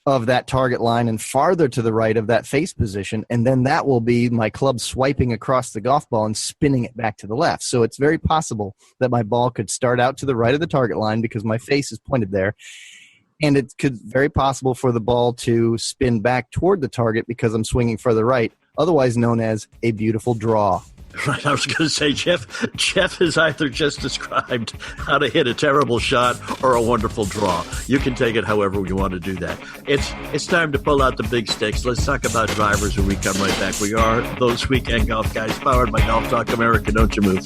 of that target line and farther to the right of that face position, and then that will be my club swiping across the golf ball and spinning it back to the left. So it's very possible that my ball could start out to the right of the target line because my face is pointed there, and it could very possible for the ball to spin back toward the target because I'm swinging further right, otherwise known as a beautiful draw. Right, I was going to say, Jeff has either just described how to hit a terrible shot or a wonderful draw. You can take it however you want to do that. It's time to pull out the big sticks. Let's talk about drivers when we come right back. We are those Weekend Golf Guys, powered by Golf Talk America. Don't you move.